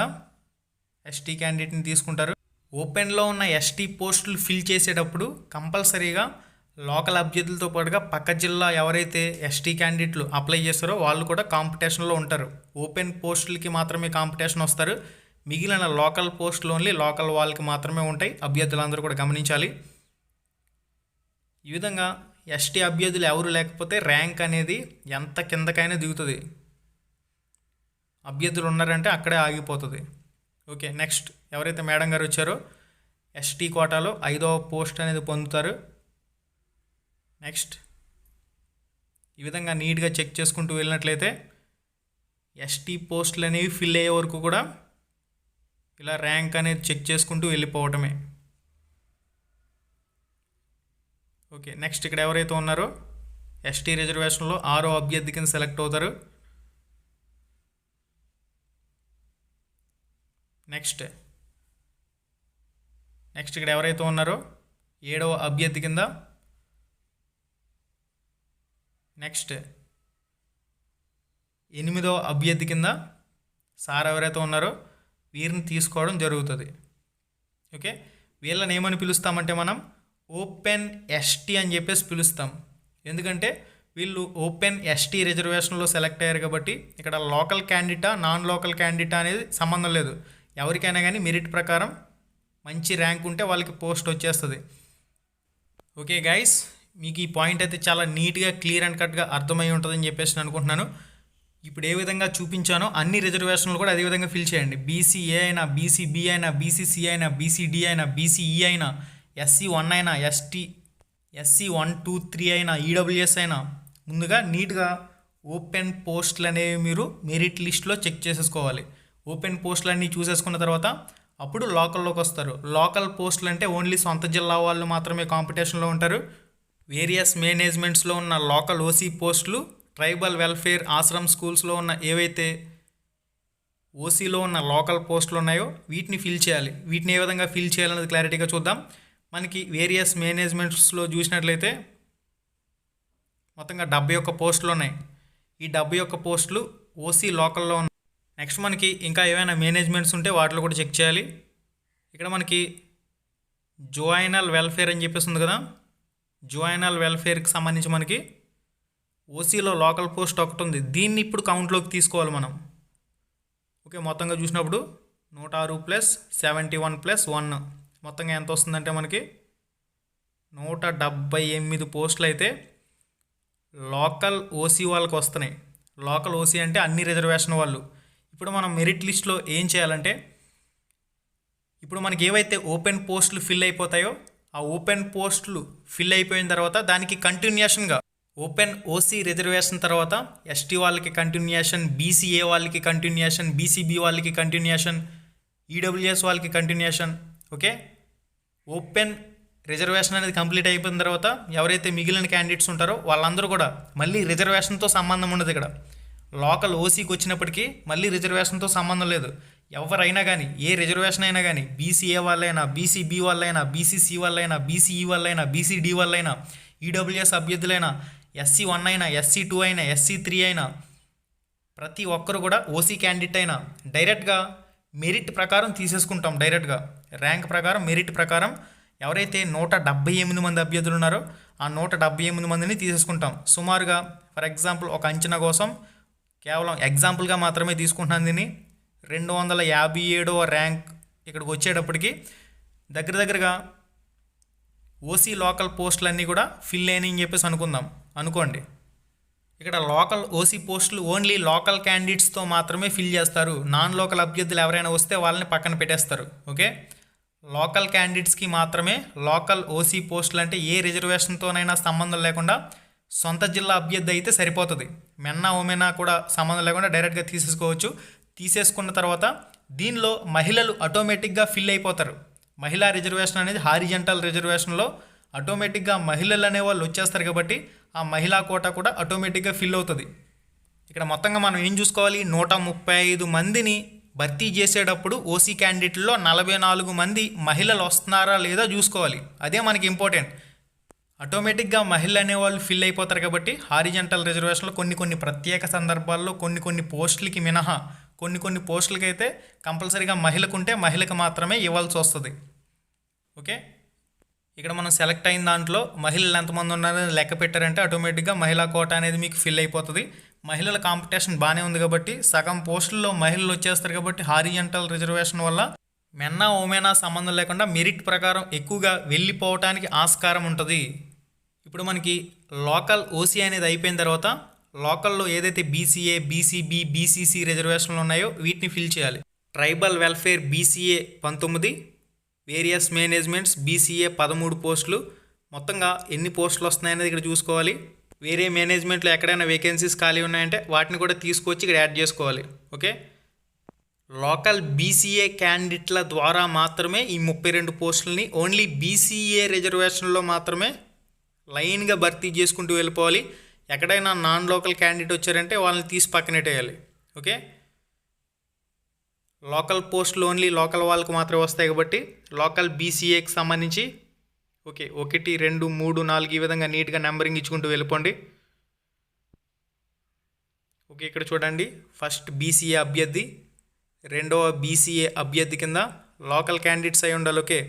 Speaker 2: ఎస్టీ క్యాండిడేట్ని తీసుకుంటారు. ఓపెన్లో ఉన్న ఎస్టీ పోస్టులు ఫిల్ చేసేటప్పుడు కంపల్సరీగా లోకల్ అభ్యర్థులతో పాటుగా పక్క జిల్లా ఎవరైతే ఎస్టీ క్యాండిడేట్లు అప్లై చేస్తారో వాళ్ళు కూడా కాంపిటీషన్లో ఉంటారు. ఓపెన్ పోస్టులకి మాత్రమే కాంపిటీషన్ వస్తారు. మిగిలిన లోకల్ పోస్టులు ఓన్లీ లోకల్ వాళ్ళకి మాత్రమే ఉంటాయి. అభ్యర్థులందరూ కూడా గమనించాలి. ఈ విధంగా ఎస్టీ అభ్యర్థులు ఎవరు లేకపోతే ర్యాంక్ అనేది ఎంత కిందకైనా దిగుతుంది. అభ్యర్థులు ఉన్నారంటే అక్కడే ఆగిపోతుంది. ఓకే, నెక్స్ట్ ఎవరైతే మేడం గారు వచ్చారో ఎస్టీ కోటాలో 5వ పోస్ట్ అనేది పొందుతారు. నెక్స్ట్ ఈ విధంగా నీట్గా చెక్ చేసుకుంటూ వెళ్ళినట్లయితే ఎస్టీ పోస్టులు అనేవి ఫిల్ అయ్యే వరకు కూడా ఇలా ర్యాంక్ అనేది చెక్ చేసుకుంటూ వెళ్ళిపోవటమే. ఓకే, నెక్స్ట్ ఇక్కడ ఎవరైతే ఉన్నారో ఎస్టీ రిజర్వేషన్లో 6వ అభ్యర్థి కింద సెలెక్ట్ అవుతారు. నెక్స్ట్ ఇక్కడ ఎవరైతే ఉన్నారో 7వ అభ్యర్థి కింద, నెక్స్ట్ 8వ అభ్యర్థి కింద సార్ ఎవరైతే ఉన్నారో వీరిని తీసుకోవడం జరుగుతుంది. ఓకే, వీళ్ళని ఏమని పిలుస్తామంటే మనం ఓపెన్ ఎస్టీ అని చెప్పేసి పిలుస్తాం. ఎందుకంటే వీళ్ళు ఓపెన్ ఎస్టీ రిజర్వేషన్లో సెలెక్ట్ అయ్యారు కాబట్టి ఇక్కడ లోకల్ క్యాండిడేటా నాన్ లోకల్ క్యాండిడేటా అనేది సంబంధం లేదు. ఎవరికైనా కానీ మెరిట్ ప్రకారం మంచి ర్యాంక్ ఉంటే వాళ్ళకి పోస్ట్ వచ్చేస్తుంది. ఓకే గైస్, మీకు ఈ పాయింట్ అయితే చాలా నీట్గా క్లియర్ అండ్ కట్గా అర్థమై ఉంటుందని చెప్పేసి నేను అనుకుంటున్నాను. ఇప్పుడు ఏ విధంగా చూపించానో అన్ని రిజర్వేషన్లు కూడా అదే విధంగా ఫిల్ చేయండి. బీసీఏ అయినా, బీసీబీ అయినా, బీసీసీ అయినా, బీసీడీ అయినా, బీసీఈ అయినా, SC1 అయినా, SC1, 2, 3 అయినా, ఈడబ్ల్యూఎస్ అయినా ముందుగా నీట్గా ఓపెన్ పోస్టులు అనేవి మీరు మెరిట్ లిస్ట్లో చెక్ చేసేసుకోవాలి. ఓపెన్ పోస్టులు అన్నీ చూసేసుకున్న తర్వాత అప్పుడు లోకల్లోకి వస్తారు. లోకల్ పోస్టులు అంటే ఓన్లీ సొంత జిల్లా వాళ్ళు మాత్రమే కాంపిటీషన్లో ఉంటారు. వేరియస్ మేనేజ్మెంట్స్లో ఉన్న లోకల్ ఓసీ పోస్టులు, ట్రైబల్ వెల్ఫేర్ ఆశ్రమ్ స్కూల్స్లో ఉన్న ఏవైతే ఓసీలో ఉన్న లోకల్ పోస్టులు ఉన్నాయో వీటిని ఫిల్ చేయాలి. వీటిని ఏ విధంగా ఫిల్ చేయాలనేది క్లారిటీగా చూద్దాం. మనకి వేరియస్ మేనేజ్మెంట్స్లో చూసినట్లయితే మొత్తంగా 71 పోస్టులు ఉన్నాయి. ఈ 71 పోస్టులు ఓసీ లోకల్లో ఉన్నాయి. నెక్స్ట్ మనకి ఇంకా ఏమైనా మేనేజ్మెంట్స్ ఉంటే వాటిలో కూడా చెక్ చేయాలి. ఇక్కడ మనకి జోయినల్ వెల్ఫేర్ అని చెప్పేసి ఉంది కదా, జోయినల్ వెల్ఫేర్కి సంబంధించి మనకి ఓసీలో లోకల్ పోస్ట్ ఒకటి ఉంది. దీన్ని ఇప్పుడు కౌంట్లోకి తీసుకోవాలి మనం. ఓకే, మొత్తంగా చూసినప్పుడు 106 + 71 + 1 మొత్తంగా ఎంత వస్తుందంటే మనకి 178 పోస్టులు అయితే లోకల్ ఓసీ వాళ్ళకి వస్తున్నాయి. లోకల్ ఓసీ అంటే అన్ని రిజర్వేషన్ వాళ్ళు. ఇప్పుడు మనం మెరిట్ లిస్ట్లో ఏం చేయాలంటే ఇప్పుడు మనకి ఏవైతే ఓపెన్ పోస్టులు ఫిల్ అయిపోతాయో ఆ ఓపెన్ పోస్టులు ఫిల్ అయిపోయిన తర్వాత దానికి కంటిన్యూషన్గా ఓపెన్ ఓసీ రిజర్వేషన్ తర్వాత ఎస్టీ వాళ్ళకి కంటిన్యూషన్, బీసీఏ వాళ్ళకి కంటిన్యూషన్, బీసీబీ వాళ్ళకి కంటిన్యూషన్, ఈడబ్ల్యూఎస్ వాళ్ళకి కంటిన్యూషన్. ఓకే, ఓపెన్ రిజర్వేషన్ అనేది కంప్లీట్ అయిపోయిన తర్వాత ఎవరైతే మిగిలిన క్యాండిడేట్స్ ఉంటారో వాళ్ళందరూ కూడా మళ్ళీ రిజర్వేషన్తో సంబంధం ఉండదు. ఇక్కడ లోకల్ ఓసీకి వచ్చినప్పటికీ మళ్ళీ రిజర్వేషన్తో సంబంధం లేదు. ఎవరైనా కానీ ఏ రిజర్వేషన్ అయినా కానీ బీసీఏ వాళ్ళైనా, బీసీబీ వాళ్ళైనా, బీసీసీ వాళ్ళైనా, బీసీఈ వాళ్ళైనా, బీసీడీ వాళ్ళైనా, ఈడబ్ల్యూఎస్ అభ్యర్థులైనా, SC1 అయినా, SC2 అయినా, SC3 అయినా ప్రతి ఒక్కరు కూడా ఓసీ క్యాండిడేట్ అయినా డైరెక్ట్గా మెరిట్ ప్రకారం తీసేసుకుంటాం. డైరెక్ట్గా ర్యాంక్ ప్రకారం మెరిట్ ప్రకారం ఎవరైతే 178 మంది అభ్యర్థులు ఉన్నారో ఆ 178 మందిని తీసేసుకుంటాం. సుమారుగా ఫర్ ఎగ్జాంపుల్ ఒక అంచనా కోసం కేవలం ఎగ్జాంపుల్గా మాత్రమే తీసుకుంటున్నాను దీన్ని. 257వ ర్యాంక్ ఇక్కడికి వచ్చేటప్పటికి దగ్గరగా ఓసీ లోకల్ పోస్టులన్నీ కూడా ఫిల్ అయినాయి అని చెప్పేసి అనుకోండి. ఇక్కడ లోకల్ ఓసీ పోస్టులు ఓన్లీ లోకల్ క్యాండిడేట్స్తో మాత్రమే ఫిల్ చేస్తారు. నాన్ లోకల్ అభ్యర్థులు ఎవరైనా వస్తే వాళ్ళని పక్కన పెట్టేస్తారు. ఓకే, లోకల్ క్యాండిడేట్స్కి మాత్రమే లోకల్ ఓసీ పోస్టులు అంటే ఏ రిజర్వేషన్తోనైనా సంబంధం లేకుండా సొంత జిల్లా అభ్యర్థి అయితే సరిపోతుంది. మెన్నా ఉమెనా కూడా సంబంధం లేకుండా డైరెక్ట్గా తీసేసుకోవచ్చు. తీసేసుకున్న తర్వాత దీనిలో మహిళలు ఆటోమేటిక్గా ఫిల్ అయిపోతారు. మహిళా రిజర్వేషన్ అనేది హారిజంటల్ రిజర్వేషన్లో ఆటోమేటిక్గా మహిళలు అనేవాళ్ళు వచ్చేస్తారు కాబట్టి ఆ మహిళా కోటా కూడా ఆటోమేటిక్గా ఫిల్ అవుతుంది. ఇక్కడ మొత్తంగా మనం ఏం చూసుకోవాలి, 135 మందిని భర్తీ చేసేటప్పుడు ఓసీ క్యాండిడేట్లో 44 మంది మహిళలు వస్తున్నారా లేదా చూసుకోవాలి. అదే మనకి ఇంపార్టెంట్. ఆటోమేటిక్గా మహిళలు అనేవాళ్ళు ఫిల్ అయిపోతారు కాబట్టి హారిజంటల్ రిజర్వేషన్లో కొన్ని ప్రత్యేక సందర్భాల్లో కొన్ని పోస్టులకి మినహా కొన్ని పోస్టులకి అయితే కంపల్సరీగా మహిళకు ఉంటే మహిళకు మాత్రమే ఇవ్వాల్సి వస్తుంది. ఓకే, ఇక్కడ మనం సెలెక్ట్ అయిన దాంట్లో మహిళలు ఎంతమంది ఉన్నారని లెక్క పెట్టారంటే ఆటోమేటిక్గా మహిళా కోటా అనేది మీకు ఫిల్ అయిపోతుంది. మహిళల కాంపిటీషన్ బాగానే ఉంది కాబట్టి సగం పోస్టుల్లో మహిళలు వచ్చేస్తారు కాబట్టి హారిజంటల్ రిజర్వేషన్ వల్ల మెన్నా ఓమెనా సంబంధం లేకుండా మెరిట్ ప్రకారం ఎక్కువగా వెళ్ళిపోవటానికి ఆస్కారం ఉంటుంది. ఇప్పుడు మనకి లోకల్ ఓసీ అనేది అయిపోయిన తర్వాత లోకల్లో ఏదైతే బీసీఏ, బీసీబీ, బీసీసీ రిజర్వేషన్లు ఉన్నాయో వీటిని ఫిల్ చేయాలి. Tribal welfare BCA 19, various managements BCA 13 పోస్టులు. మొత్తంగా ఎన్ని పోస్టులు వస్తున్నాయనేది ఇక్కడ చూసుకోవాలి. వేరే మేనేజ్మెంట్లో ఎక్కడైనా వేకెన్సీస్ ఖాళీ ఉన్నాయంటే వాటిని కూడా తీసుకొచ్చి ఇక్కడ యాడ్ చేసుకోవాలి. ఓకే, లోకల్ బీసీఏ క్యాండిడేట్ల ద్వారా మాత్రమే ఈ 32 పోస్టులని ఓన్లీ బీసీఏ రిజర్వేషన్లో మాత్రమే లైన్గా భర్తీ చేసుకుంటూ వెళ్ళిపోవాలి. ఎక్కడైనా నాన్ లోకల్ క్యాండిడేట్ వచ్చారంటే వాళ్ళని తీసి పక్కనెట్టేయాలి. ఓకే, లోకల్ పోస్టులు ఓన్లీ లోకల్ వాళ్ళకు మాత్రమే వస్తాయి కాబట్టి లోకల్ బీసీఏకి సంబంధించి 1, 2, 3, 4 ఈ విధంగా నీట్గా నెంబరింగ్ ఇచ్చుకుంటూ వెళ్ళిపోండి. ఓకే, ఇక్కడ చూడండి, ఫస్ట్ బీసీఏ అభ్యర్థి, రెండవ బీసీఏ అభ్యర్థి కింద లోకల్ క్యాండిడేట్స్ అయి ఉండాలి. ఓకే,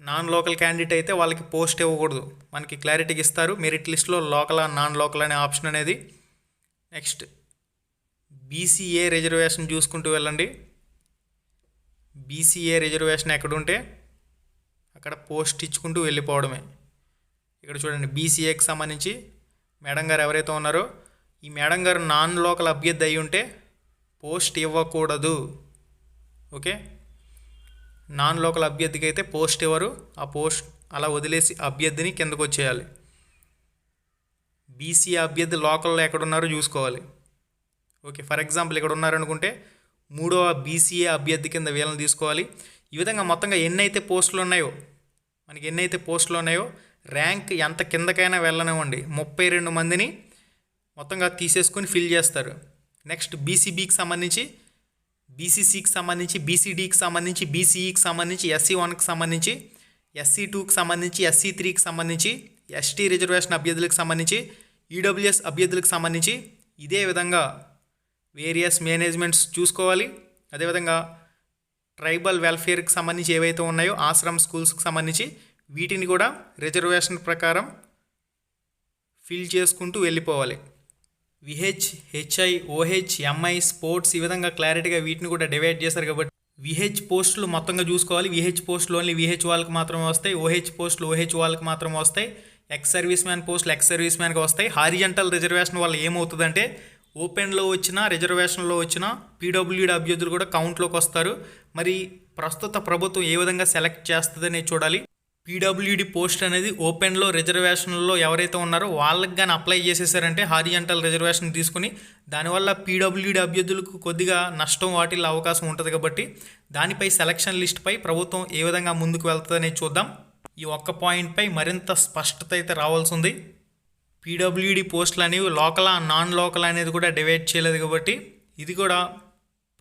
Speaker 2: నాన్ లోకల్ క్యాండిడేట్ అయితే వాళ్ళకి పోస్ట్ ఇవ్వకూడదు. మనకి క్లారిటీగా ఇస్తారు మెరిట్ లిస్ట్లో లోకల్ నాన్ లోకల్ అనే ఆప్షన్ అనేది. నెక్స్ట్ బీసీఏ రిజర్వేషన్ చూసుకుంటూ వెళ్ళండి. బీసీఏ రిజర్వేషన్ ఎక్కడుంటే అక్కడ పోస్ట్ ఇచ్చుకుంటూ వెళ్ళిపోవడమే. ఇక్కడ చూడండి, బీసీఏకి సంబంధించి మేడం గారు ఎవరైతే ఉన్నారో ఈ మేడం గారు నాన్ లోకల్ అభ్యర్థి అయి ఉంటే పోస్ట్ ఇవ్వకూడదు. ఓకే, నాన్ లోకల్ అభ్యర్థికి అయితే పోస్ట్ ఇవ్వరు. ఆ పోస్ట్ అలా వదిలేసి అభ్యర్థిని కిందకు వచ్చేయాలి. బీసీ అభ్యర్థి లోకల్లో ఎక్కడున్నారో చూసుకోవాలి. ఓకే, ఫర్ ఎగ్జాంపుల్ ఇక్కడ ఉన్నారనుకుంటే మూడవ బీసీఏ అభ్యర్థి కింద వీళ్ళని తీసుకోవాలి. ఈ విధంగా మొత్తంగా ఎన్నైతే పోస్టులు ఉన్నాయో ర్యాంక్ ఎంత కిందకైనా వెళ్ళనివ్వండి, 32 మందిని మొత్తంగా తీసేసుకొని ఫిల్ చేస్తారు. నెక్స్ట్ బీసీబీకి సంబంధించి, బీసీసీకి సంబంధించి, బీసీడీకి సంబంధించి, బీసీఈకి సంబంధించి, SC1కి సంబంధించి, SC2కి సంబంధించి, SC3కి సంబంధించి, ఎస్టీ రిజర్వేషన్ అభ్యర్థులకు సంబంధించి, ఈడబ్ల్యూఎస్ అభ్యర్థులకు సంబంధించి ఇదే విధంగా వేరియస్ మేనేజ్మెంట్స్ చూసుకోవాలి. అదేవిధంగా ట్రైబల్ వెల్ఫేర్కి సంబంధించి ఏవైతే ఉన్నాయో ఆశ్రమ్ స్కూల్స్కి సంబంధించి వీటిని కూడా రిజర్వేషన్ ప్రకారం ఫిల్ చేసుకుంటూ వెళ్ళిపోవాలి. VH, HI, OH, MI, sports ఈ విధంగా క్లారిటీగా వీటిని కూడా డివైడ్ చేశారు కాబట్టి విహెచ్ పోస్టులు మొత్తంగా చూసుకోవాలి. విహెచ్ పోస్టులు ఓన్లీ విహెచ్ వాళ్ళకి మాత్రమే వస్తాయి. ఓహెచ్ పోస్టులు ఓహెచ్ వాళ్ళకి మాత్రమే వస్తాయి. ఎక్స్ సర్వీస్ మ్యాన్ పోస్టులు ఎక్స్ సర్వీస్ మ్యాన్కి వస్తాయి. హారిజంటల్ రిజర్వేషన్ వల్ల ఏమవుతుందంటే ఓపెన్లో వచ్చిన రిజర్వేషన్లో వచ్చిన పీడబ్ల్యూడీ అభ్యర్థులు కూడా కౌంట్లోకి వస్తారు. మరి ప్రస్తుత ప్రభుత్వం ఏ విధంగా సెలెక్ట్ చేస్తుందనే చూడాలి. పీడబ్ల్యూడీ పోస్ట్ అనేది ఓపెన్లో రిజర్వేషన్లో ఎవరైతే ఉన్నారో వాళ్ళకి కానీ అప్లై చేసేసారంటే హారిజంటల్ రిజర్వేషన్ తీసుకుని దానివల్ల పీడబ్ల్యూడీ అభ్యర్థులకు కొద్దిగా నష్టం వాటిల్లో అవకాశం ఉంటుంది కాబట్టి దానిపై సెలక్షన్ లిస్ట్పై ప్రభుత్వం ఏ విధంగా ముందుకు వెళ్తుందనేది చూద్దాం. ఈ ఒక్క పాయింట్పై మరింత స్పష్టత అయితే రావాల్సి ఉంది. పీడబ్ల్యూడీ పోస్టులు అనేవి లోకలా నాన్ లోకల్ అనేది కూడా డివైడ్ చేయలేదు కాబట్టి ఇది కూడా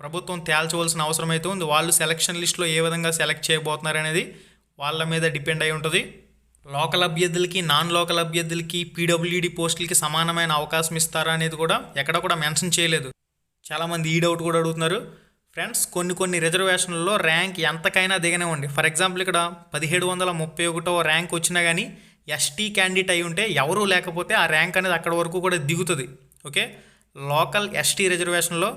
Speaker 2: ప్రభుత్వం తేల్చవలసిన అవసరం అయితే ఉంది. వాళ్ళు సెలక్షన్ లిస్ట్లో ఏ విధంగా సెలెక్ట్ చేయబోతున్నారు అనేది వాళ్ళ మీద డిపెండ్ అయి ఉంటుంది. లోకల్ అభ్యర్థులకి నాన్ లోకల్ అభ్యర్థులకి పీడబ్ల్యూడీ పోస్టులకి సమానమైన అవకాశం ఇస్తారా అనేది కూడా ఎక్కడ కూడా మెన్షన్ చేయలేదు. చాలామంది ఈ డౌట్ కూడా అడుగుతున్నారు. ఫ్రెండ్స్, కొన్ని రిజర్వేషన్లలో ర్యాంక్ ఎంతకైనా దిగనివ్వండి. ఫర్ ఎగ్జాంపుల్ ఇక్కడ 1731వ ర్యాంక్ వచ్చినా కానీ ఎస్టీ క్యాండిడేట్ అయి ఉంటే ఎవరూ లేకపోతే ఆ ర్యాంక్ అనేది అక్కడ వరకు కూడా దిగుతుంది. ఓకే, లోకల్ ఎస్టీ రిజర్వేషన్లో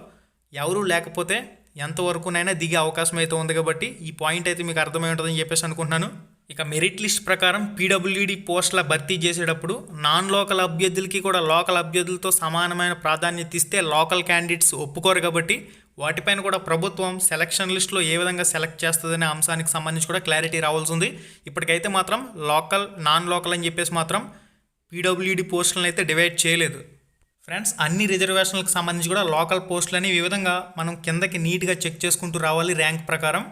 Speaker 2: ఎవరూ లేకపోతే ఎంతవరకునైనా దిగే అవకాశం అయితే ఉంది కాబట్టి ఈ పాయింట్ అయితే మీకు అర్థమై ఉంటుందని చెప్పేసి అనుకుంటున్నాను. ఇక మెరిట్ లిస్ట్ ప్రకారం పీడబ్ల్యూడీ పోస్టుల భర్తీ చేసేటప్పుడు నాన్ లోకల్ అభ్యర్థులకి కూడా లోకల్ అభ్యర్థులతో సమానమైన ప్రాధాన్యత ఇస్తే లోకల్ క్యాండిడేట్స్ ఒప్పుకోరు కాబట్టి వాటిపైన కూడా ప్రభుత్వం సెలక్షన్ లిస్ట్లో ఏ విధంగా సెలెక్ట్ చేస్తుందనే అంశానికి సంబంధించి కూడా క్లారిటీ రావాల్సి ఉంది. ఇప్పటికైతే మాత్రం లోకల్ నాన్ లోకల్ అని చెప్పేసి మాత్రం పీడబ్ల్యూడీ పోస్టులను అయితే డివైడ్ చేయలేదు. ఫ్రెండ్స్, అన్ని రిజర్వేషన్లకు సంబంధించి కూడా లోకల్ పోస్టులని ఈ విధంగా మనం కిందకి నీట్గా చెక్ చేసుకుంటూ రావాలి ర్యాంక్ ప్రకారం.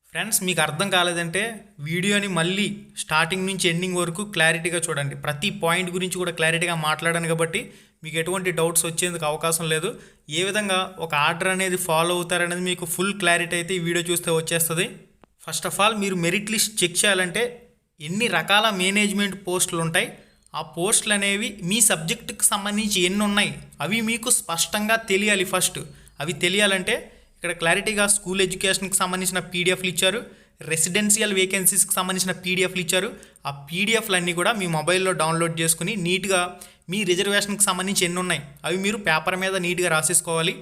Speaker 2: ఫ్రెండ్స్, మీకు అర్థం కాలేదంటే వీడియోని మళ్ళీ స్టార్టింగ్ నుంచి ఎండింగ్ వరకు క్లారిటీగా చూడండి. ప్రతి పాయింట్ గురించి కూడా క్లారిటీగా మాట్లాడాను కాబట్టి మీకు ఎటువంటి డౌట్స్ వచ్చేందుకు అవకాశం లేదు. ఏ విధంగా ఒక ఆర్డర్ అనేది ఫాలో అవుతారనేది మీకు ఫుల్ క్లారిటీ అయితే ఈ వీడియో చూస్తే వచ్చేస్తుంది. ఫస్ట్ ఆఫ్ ఆల్ మీరు మెరిట్ లిస్ట్ చెక్ చేయాలంటే ఎన్ని రకాల మేనేజ్మెంట్ పోస్టులు ఉంటాయి, ఆ పోస్టులు అనేవి మీ సబ్జెక్టుకి సంబంధించి ఎన్ని ఉన్నాయి అవి మీకు స్పష్టంగా తెలియాలి. ఫస్ట్ అవి తెలియాలంటే ఇక్కడ క్లారిటీగా స్కూల్ ఎడ్యుకేషన్కి సంబంధించిన పీడిఎఫ్లు ఇచ్చారు. రెసిడెన్షియల్ వేకెన్సీస్కి సంబంధించిన పీడిఎఫ్లు ఇచ్చారు. ఆ పీడిఎఫ్లు అన్నీ కూడా మీ మొబైల్లో డౌన్లోడ్ చేసుకుని నీట్గా మీ రిజర్వేషన్కి సంబంధించి ఎన్ని ఉన్నాయి అవి మీరు పేపర్ మీద నీట్గా రాసేసుకోవాలి.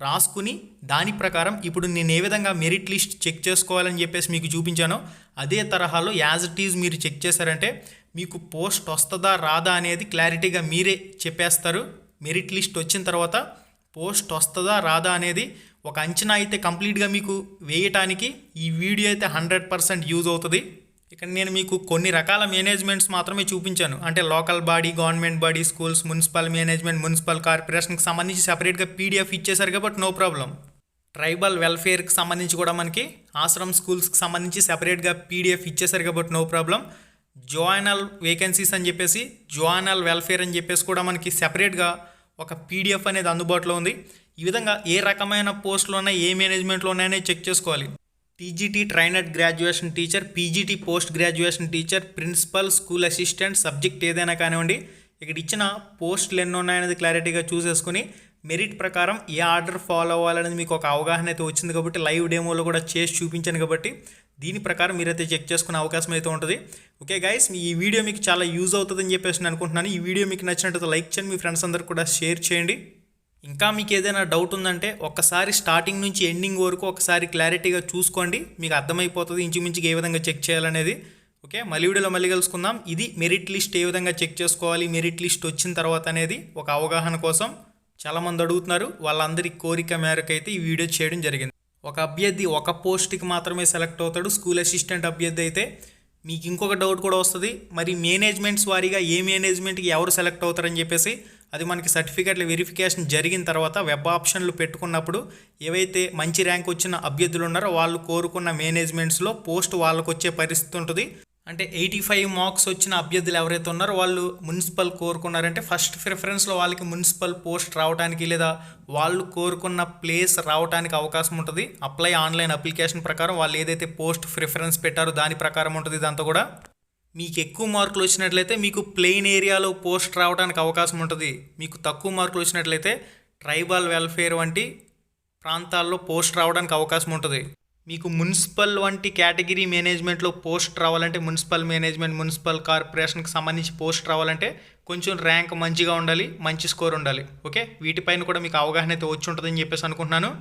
Speaker 2: రాసుకుని దాని ప్రకారం ఇప్పుడు నేను ఏ విధంగా మెరిట్ లిస్ట్ చెక్ చేసుకోవాలని చెప్పేసి మీకు చూపించానో అదే తరహాలో యాజ్ ఇట్ ఈజ్ మీరు చెక్ చేశారంటే మీకు పోస్ట్ వస్తుందా రాదా అనేది క్లారిటీగా మీరే చెప్పేస్తారు. మెరిట్ లిస్ట్ వచ్చిన తర్వాత పోస్ట్ వస్తుందా రాదా అనేది ఒక అంచనా అయితే కంప్లీట్గా మీకు వేయటానికి ఈ వీడియో అయితే 100% యూజ్ అవుతుంది. ఇక్కడ నేను మీకు కొన్ని రకాల మేనేజ్మెంట్స్ మాత్రమే చూపించాను. అంటే local body, government body, schools, municipal management, municipal కార్పొరేషన్కి సంబంధించి సెపరేట్గా పీడిఎఫ్ ఇచ్చేసారు కాబట్టి నో ప్రాబ్లం. ట్రైబల్ వెల్ఫేర్కి సంబంధించి కూడా మనకి ఆశ్రమ్ స్కూల్స్కి సంబంధించి సెపరేట్గా పీడిఎఫ్ ఇచ్చేసారు కాబట్టి నో ప్రాబ్లం. జోనల్ వేకెన్సీస్ అని చెప్పేసి, జోనల్ వెల్ఫేర్ అని చెప్పేసి కూడా మనకి సెపరేట్గా ఒక పీడిఎఫ్ అనేది అందుబాటులో ఉంది. ఈ విధంగా ఏ రకమైన పోస్టులు ఉన్నాయి, ఏ మేనేజ్మెంట్లో ఉన్నాయనే చెక్ చేసుకోవాలి. TGT trained graduation teacher, PGT post graduation teacher, principal, school assistant, subject ఏదైనా కానివ్వండి, ఇక్కడ ఇచ్చిన పోస్టులు ఎన్ని ఉన్నాయనేది క్లారిటీగా చూసేసుకుని మెరిట్ ప్రకారం ఏ ఆర్డర్ ఫాలో అవ్వాలనేది మీకు ఒక అవగాహన అయితే వచ్చింది కాబట్టి లైవ్ డెమోలో కూడా చేసి చూపించాను కాబట్టి దీని ప్రకారం మీరైతే చెక్ చేసుకునే అవకాశం అయితే ఉంటుంది. ఓకే గైస్, ఈ వీడియో మీకు చాలా యూజ్ అవుతుందని చెప్పేసి నేను అనుకుంటున్నాను. ఈ వీడియో మీకు నచ్చినట్లయితే లైక్ చేయండి, మీ ఫ్రెండ్స్ అందరికి కూడా షేర్ చేయండి. ఇంకా మీకు ఏదైనా డౌట్ ఉందంటే ఒక్కసారి స్టార్టింగ్ నుంచి ఎండింగ్ వరకు ఒకసారి క్లారిటీగా చూసుకోండి, మీకు అర్థమైపోతుంది ఇంచుమించుగా ఏ విధంగా చెక్ చేయాలనేది. ఓకే, మళ్ళీ వీడియోలో మళ్ళీ కలుసుకుందాం. ఇది మెరిట్ లిస్ట్ ఏ విధంగా చెక్ చేసుకోవాలి, మెరిట్ లిస్ట్ వచ్చిన తర్వాత అనేది ఒక అవగాహన కోసం చాలామంది అడుగుతున్నారు. వాళ్ళందరి కోరిక మేరకు అయితే ఈ వీడియో చేయడం జరిగింది. ఒక అభ్యర్థి ఒక పోస్ట్కి మాత్రమే సెలెక్ట్ అవుతాడు. స్కూల్ అసిస్టెంట్ అభ్యర్థి అయితే మీకు ఇంకొక డౌట్ కూడా వస్తుంది, మరి మేనేజ్మెంట్స్ వారీగా ఏ మేనేజ్మెంట్కి ఎవరు సెలెక్ట్ అవుతారని చెప్పేసి. అది మనకి సర్టిఫికేట్ల వెరిఫికేషన్ జరిగిన తర్వాత వెబ్ ఆప్షన్లు పెట్టుకున్నప్పుడు ఏవైతే మంచి ర్యాంక్ వచ్చిన అభ్యర్థులు ఉన్నారో వాళ్ళు కోరుకున్న మేనేజ్మెంట్స్లో పోస్ట్ వాళ్ళకు వచ్చే పరిస్థితి ఉంటుంది. అంటే 85 మార్క్స్ వచ్చిన అభ్యర్థులు ఎవరైతే ఉన్నారో వాళ్ళు మున్సిపల్ కోరుకున్నారంటే ఫస్ట్ ప్రిఫరెన్స్లో వాళ్ళకి మున్సిపల్ పోస్ట్ రావడానికి లేదా వాళ్ళు కోరుకున్న ప్లేస్ రావడానికి అవకాశం ఉంటుంది. అప్లై ఆన్లైన్ అప్లికేషన్ ప్రకారం వాళ్ళు ఏదైతే పోస్ట్ ప్రిఫరెన్స్ పెట్టారో దాని ప్రకారం ఉంటుంది. ఇదంతా కూడా మీకు ఎక్కువ మార్కులు వచ్చినట్లయితే మీకు ప్లెయిన్ ఏరియాలో పోస్ట్ రావడానికి అవకాశం ఉంటుంది. మీకు తక్కువ మార్కులు వచ్చినట్లయితే ట్రైబల్ వెల్ఫేర్ వంటి ప్రాంతాల్లో పోస్ట్ రావడానికి అవకాశం ఉంటుంది. మీకు మున్సిపల్ వంటి కేటగిరీ మేనేజ్మెంట్లో పోస్ట్ రావాలంటే మున్సిపల్ మేనేజ్మెంట్, మున్సిపల్ కార్పొరేషన్కి సంబంధించి పోస్ట్ రావాలంటే కొంచెం ర్యాంక్ మంచిగా ఉండాలి, మంచి స్కోర్ ఉండాలి. ఓకే, వీటిపైన కూడా మీకు అవగాహన అయితే వచ్చి ఉంటుందని చెప్పేసి అనుకుంటున్నాను.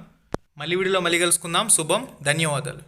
Speaker 2: మళ్ళీ వీడియోలో మళ్ళీ కలుసుకుందాం. శుభం, ధన్యవాదాలు.